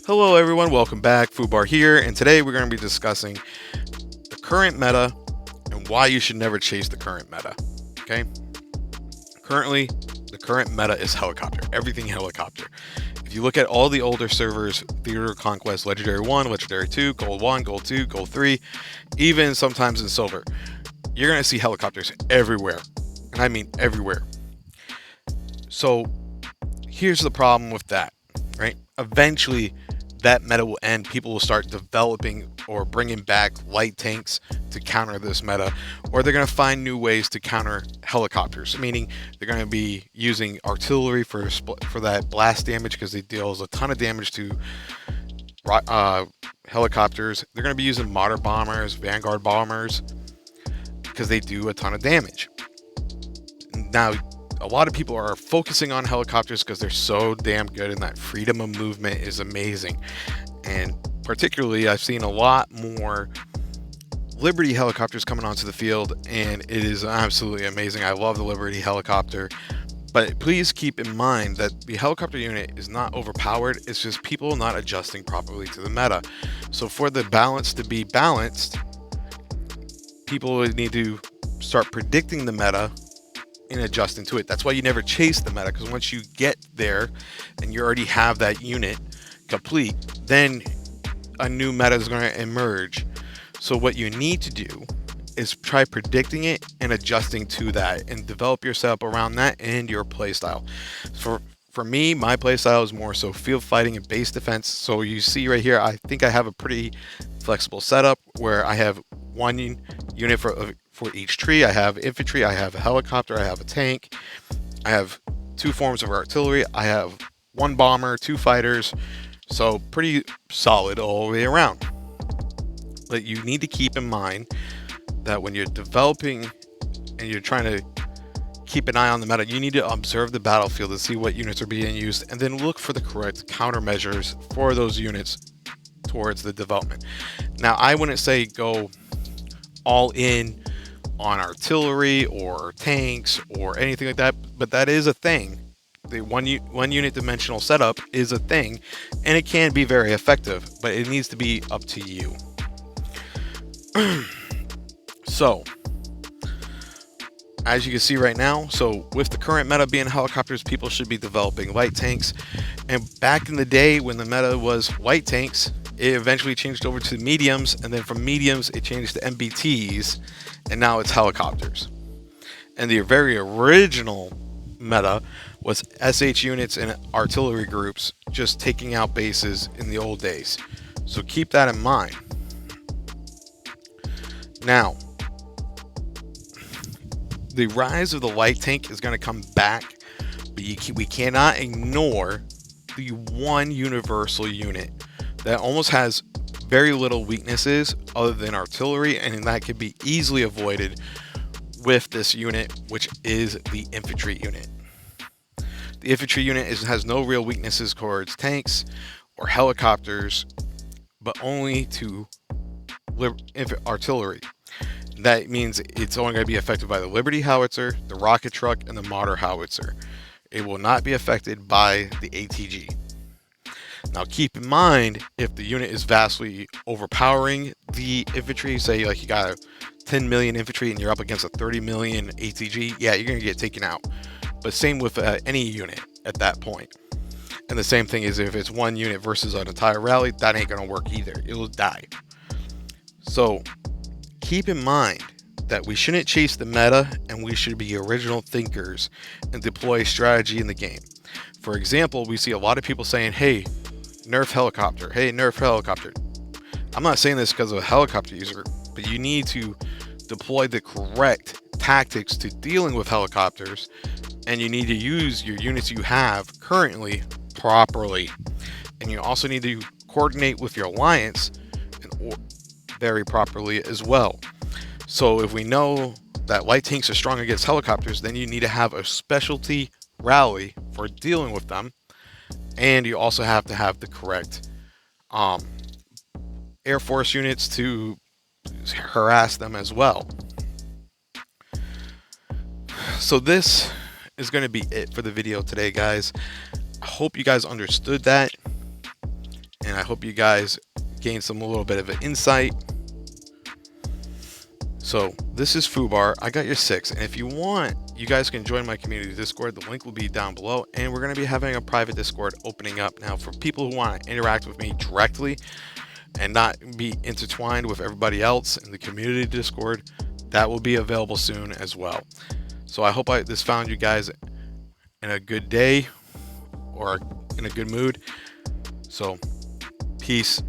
Hello everyone, welcome back. Fubar here, and today we're going to be discussing the current meta and why you should never chase the current meta. Okay? Currently, the current meta is helicopter. Everything helicopter. If you look at all the older servers, Theater of Conquest, Legendary 1, Legendary 2, Gold 1, Gold 2, Gold 3, even sometimes in Silver, you're going to see helicopters everywhere. And I mean everywhere. So, here's the problem with that, right? Eventually, that meta will end. People will start developing or bringing back light tanks to counter this meta, or they're going to find new ways to counter helicopters, meaning they're going to be using artillery for that blast damage because it deals a ton of damage to helicopters. They're going to be using mortar bombers, Vanguard bombers, because they do a ton of damage. Now, a lot of people are focusing on helicopters because they're so damn good, and that freedom of movement is amazing. And particularly, I've seen a lot more Liberty helicopters coming onto the field, and it is absolutely amazing. I love the Liberty helicopter. But please keep in mind that the helicopter unit is not overpowered. It's just people not adjusting properly to the meta. So for the balance to be balanced, people would need to start predicting the meta and adjusting to it. That's why you never chase the meta, because once you get there and you already have that unit complete, then a new meta is going to emerge. So what you need to do is try predicting it and adjusting to that, and develop your setup around that and your playstyle. For me, my playstyle is more so field fighting and base defense. So you see right here, I think I have a pretty flexible setup where I have one unit for each tree. I have infantry, I have a helicopter, I have a tank, I have two forms of artillery, I have one bomber, two fighters. So pretty solid all the way around. But you need to keep in mind that when you're developing and you're trying to keep an eye on the meta, you need to observe the battlefield to see what units are being used, and then look for the correct countermeasures for those units towards the development. Now, I wouldn't say go all in on artillery or tanks or anything like that, but that is a thing. The one unit dimensional setup is a thing, and it can be very effective, but it needs to be up to you. So, as you can see right now, so with the current meta being helicopters, people should be developing light tanks. And back in the day when the meta was light tanks, it eventually changed over to mediums, and then from mediums it changed to MBTs, and now it's helicopters. And the very original meta was SH units and artillery groups just taking out bases in the old days. So keep that in mind. Now, the rise of the light tank is going to come back, but we cannot ignore the one universal unit that almost has very little weaknesses other than artillery, and that can be easily avoided with this unit, which is the infantry unit. The infantry unit has no real weaknesses towards tanks or helicopters, but only to artillery. That means it's only going to be affected by the Liberty howitzer, the rocket truck, and the mortar howitzer. It will not be affected by the ATG. Now keep in mind, if the unit is vastly overpowering the infantry, say like you got a 10 million infantry and you're up against a 30 million ATG, yeah, you're going to get taken out. But same with any unit at that point. And the same thing is if it's one unit versus an entire rally, that ain't going to work either. It will die. So keep in mind that we shouldn't chase the meta, and we should be original thinkers and deploy strategy in the game. For example, we see a lot of people saying, hey, nerf helicopter. Hey, nerf helicopter. I'm not saying this because of a helicopter user, but you need to deploy the correct tactics to dealing with helicopters, and you need to use your units you have currently properly. And you also need to coordinate with your alliance very properly as well. So if we know that light tanks are strong against helicopters, then you need to have a specialty rally for dealing with them, and you also have to have the correct Air Force units to harass them as well. So this is going to be it for the video today, guys. I hope you guys understood that, and I hope you guys gain some a little bit of an insight. So this is Fubar. I got your 6, and if you want, you guys can join my community Discord. The link will be down below, and we're going to be having a private Discord opening up now for people who want to interact with me directly and not be intertwined with everybody else in the community Discord. That will be available soon as well. So I hope this found you guys in a good day or in a good mood. So peace.